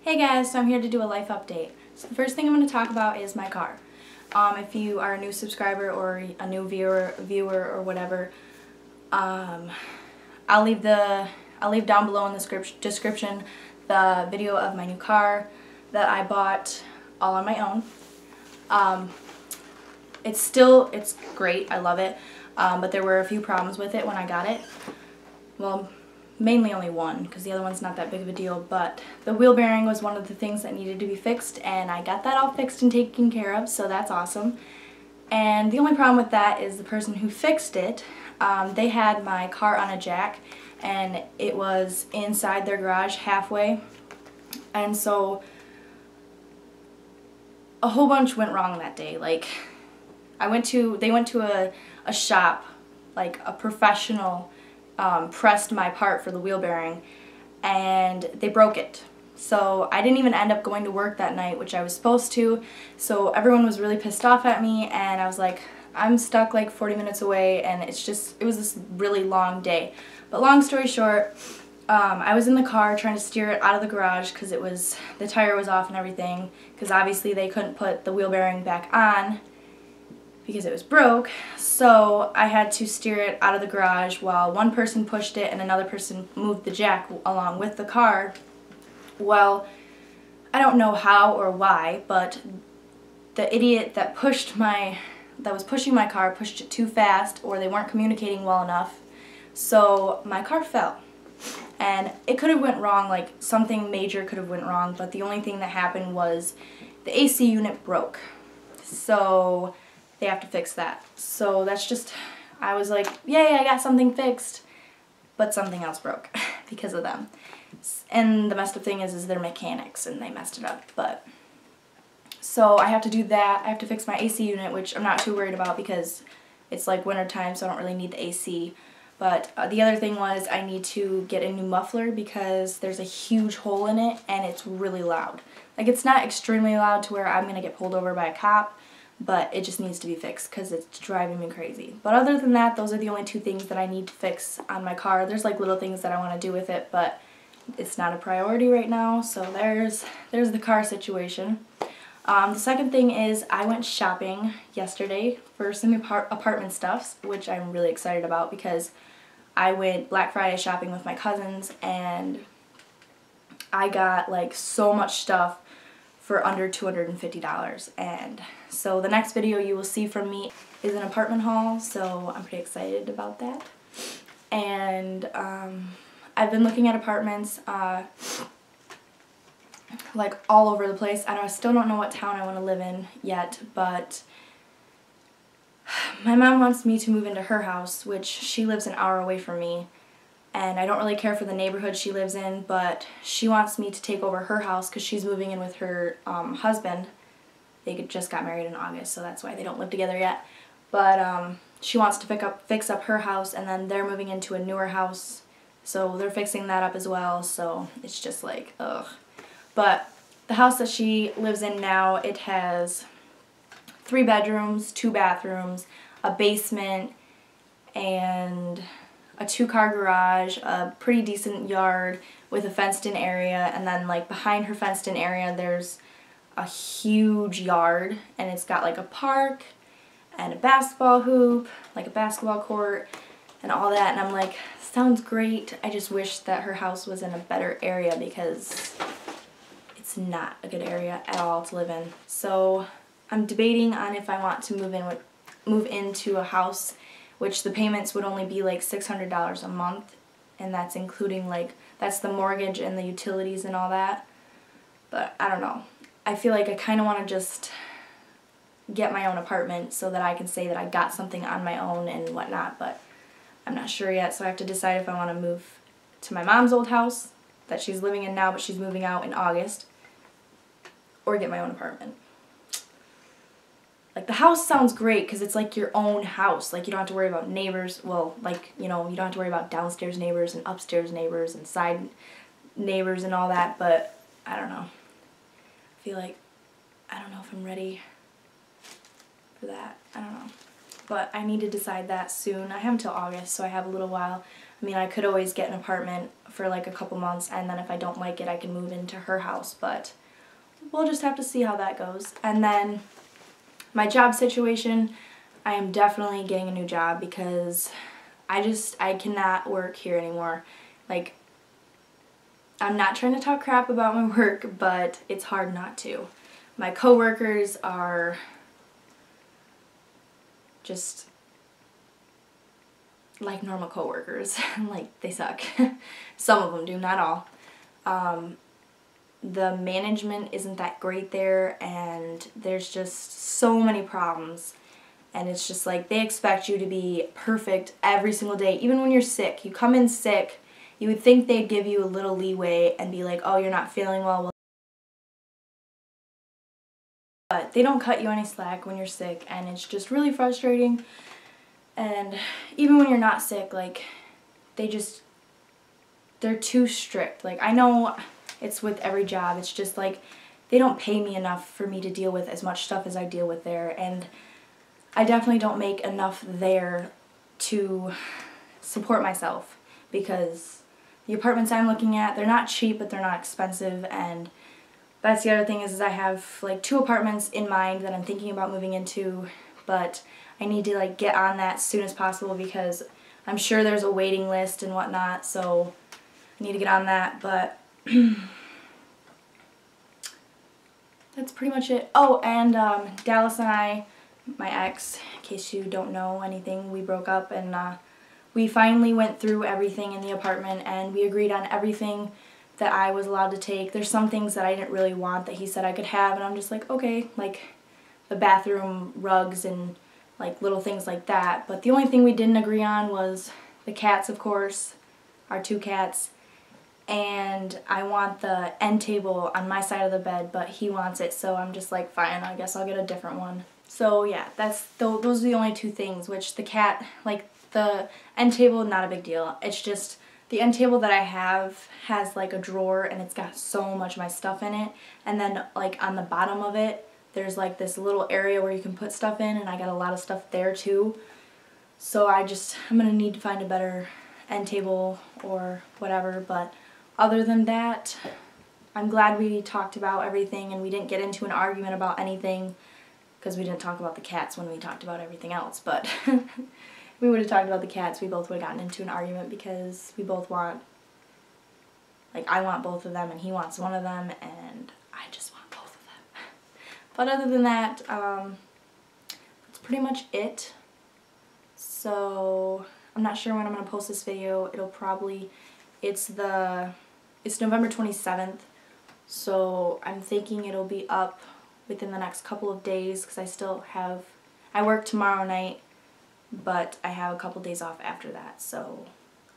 Hey guys, so I'm here to do a life update. So the first thing I'm going to talk about is my car. If you are a new subscriber or a new viewer or whatever, I'll leave down below in the description the video of my new car that I bought all on my own. It's great. I love it. But there were a few problems with it when I got it. Well, mainly only one, because the other one's not that big of a deal, but the wheel bearing was one of the things that needed to be fixed, and I got that all fixed and taken care of, so that's awesome. And the only problem with that is the person who fixed it, they had my car on a jack, and it was inside their garage halfway, and so a whole bunch went wrong that day. Like, they went to a shop, like a professional, pressed my part for the wheel bearing, and they broke it. So I didn't even end up going to work that night, which I was supposed to, so everyone was really pissed off at me, and I was like, I'm stuck like 40 minutes away, and it was this really long day. But long story short, I was in the car trying to steer it out of the garage because the tire was off and everything, because obviously they couldn't put the wheel bearing back on because it was broke, so I had to steer it out of the garage while one person pushed it and another person moved the jack along with the car. Well, I don't know how or why, but the idiot that was pushing my car pushed it too fast, or they weren't communicating well enough, so my car fell. And it could have went wrong, like something major could have went wrong, but the only thing that happened was the AC unit broke. So they have to fix that. So that's just, I was like, yay, I got something fixed, but something else broke because of them. And the messed up thing is they're mechanics and they messed it up. But so I have to do that. I have to fix my AC unit, which I'm not too worried about because it's like winter time, so I don't really need the AC. But the other thing was I need to get a new muffler because there's a huge hole in it and it's really loud. Like, it's not extremely loud to where I'm gonna get pulled over by a cop, but it just needs to be fixed because it's driving me crazy. But other than that, those are the only two things that I need to fix on my car. There's like little things that I want to do with it, but it's not a priority right now, so there's the car situation. The second thing is I went shopping yesterday for some apartment stuffs, which I'm really excited about because I went Black Friday shopping with my cousins and I got like so much stuff for under $250, and so the next video you will see from me is an apartment haul, so I'm pretty excited about that. And I've been looking at apartments like all over the place. I still don't know what town I want to live in yet, but my mom wants me to move into her house, which she lives an hour away from me. And I don't really care for the neighborhood she lives in, but she wants me to take over her house because she's moving in with her husband. They just got married in August, so that's why they don't live together yet. But she wants to fix up her house, and then they're moving into a newer house, so they're fixing that up as well, so it's just like, ugh. But the house that she lives in now, it has 3 bedrooms, 2 bathrooms, a basement, and a 2-car garage, a pretty decent yard with a fenced-in area, and then like behind her fenced-in area there's a huge yard, and it's got like a park and a basketball hoop, like a basketball court, and all that, and I'm like, sounds great. I just wish that her house was in a better area because it's not a good area at all to live in. So I'm debating on if I want to move into a house which the payments would only be like $600 a month, and that's including that's the mortgage and the utilities and all that. But I don't know. I feel like I kind of want to just get my own apartment so that I can say that I got something on my own and whatnot, but I'm not sure yet, so I have to decide if I want to move to my mom's old house that she's living in now, but she's moving out in August, or get my own apartment. Like, the house sounds great because it's like your own house. Like, you don't have to worry about neighbors. Well, like, you know, you don't have to worry about downstairs neighbors and upstairs neighbors and side neighbors and all that, but I don't know. I feel like, I don't know if I'm ready for that. I don't know. But I need to decide that soon. I have until August, so I have a little while. I mean, I could always get an apartment for like a couple months, and then if I don't like it, I can move into her house, but we'll just have to see how that goes. And then my job situation, I am definitely getting a new job because I cannot work here anymore. Like, I'm not trying to talk crap about my work, but it's hard not to. My coworkers are just like normal coworkers. Like, they suck. Some of them do, not all. The management isn't that great there, and there's just so many problems. And it's just like they expect you to be perfect every single day, even when you're sick. You come in sick, you would think they'd give you a little leeway and be like, oh, you're not feeling well. But they don't cut you any slack when you're sick, and it's just really frustrating. And even when you're not sick, like, they're too strict. Like, I know it's with every job, it's just like they don't pay me enough for me to deal with as much stuff as I deal with there, and I definitely don't make enough there to support myself, because the apartments I'm looking at, they're not cheap, but they're not expensive. And that's the other thing is I have like 2 apartments in mind that I'm thinking about moving into, but I need to like get on that as soon as possible because I'm sure there's a waiting list and whatnot, so I need to get on that. But that's pretty much it. Oh, and Dallas and I, my ex, in case you don't know anything, we broke up, and we finally went through everything in the apartment, and we agreed on everything that I was allowed to take. There's some things that I didn't really want that he said I could have, and I'm just like, okay, like the bathroom rugs and like little things like that. But the only thing we didn't agree on was the cats, of course, our 2 cats. And I want the end table on my side of the bed, but he wants it, so I'm just like, fine, I guess I'll get a different one. So yeah, those are the only 2 things, which the cat, like the end table, not a big deal. It's just the end table that I have has like a drawer, and it's got so much of my stuff in it, and then like on the bottom of it, there's like this little area where you can put stuff in, and I got a lot of stuff there too. So I'm gonna need to find a better end table or whatever, but other than that, I'm glad we talked about everything and we didn't get into an argument about anything, because we didn't talk about the cats when we talked about everything else. But we would have talked about the cats, we both would have gotten into an argument, because we both want, like, I want both of them and he wants one of them, and I just want both of them. But other than that, that's pretty much it. So I'm not sure when I'm going to post this video. It'll probably, it's November 27th, so I'm thinking it'll be up within the next couple of days, because I work tomorrow night, but I have a couple days off after that, so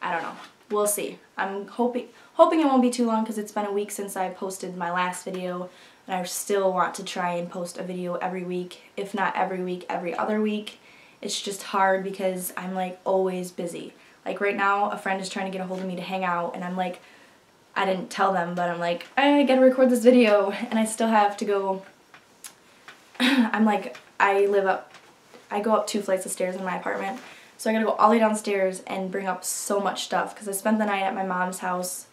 I don't know. We'll see. I'm hoping it won't be too long, because it's been a week since I posted my last video, and I still want to try and post a video every week, if not every week, every other week. It's just hard because I'm like always busy. Like right now, a friend is trying to get a hold of me to hang out, and I'm like, I didn't tell them, but I'm like, I gotta record this video, and I still have to go. I'm like, I go up 2 flights of stairs in my apartment, so I gotta go all the way downstairs and bring up so much stuff, because I spent the night at my mom's house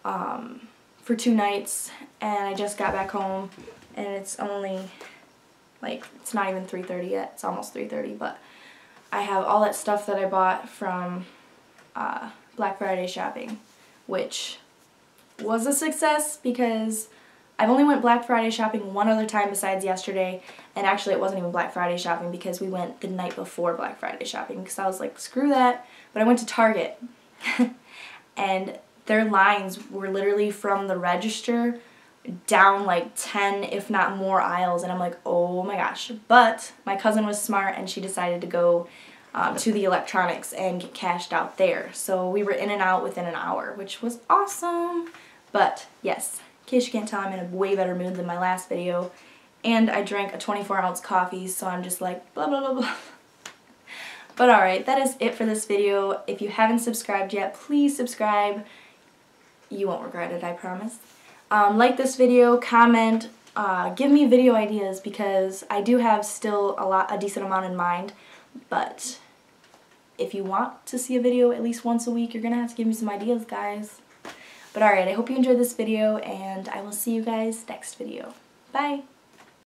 for 2 nights, and I just got back home, and it's only, like, it's not even 3:30 yet, it's almost 3:30, but I have all that stuff that I bought from Black Friday shopping, which was a success, because I've only went Black Friday shopping one other time besides yesterday, and actually it wasn't even Black Friday shopping because we went the night before Black Friday shopping, because I was like, screw that. But I went to Target and their lines were literally from the register down like 10 if not more aisles, and I'm like, oh my gosh. But my cousin was smart, and she decided to go to the electronics and get cashed out there, so we were in and out within an hour, which was awesome. But yes, in case you can't tell, I'm in a way better mood than my last video, and I drank a 24-ounce coffee, so I'm just like blah blah blah blah. But alright, that is it for this video. If you haven't subscribed yet, please subscribe. You won't regret it, I promise. Like this video, comment, give me video ideas, because I do have still a decent amount in mind, but if you want to see a video at least once a week, you're gonna have to give me some ideas, guys. But alright, I hope you enjoyed this video, and I will see you guys next video. Bye!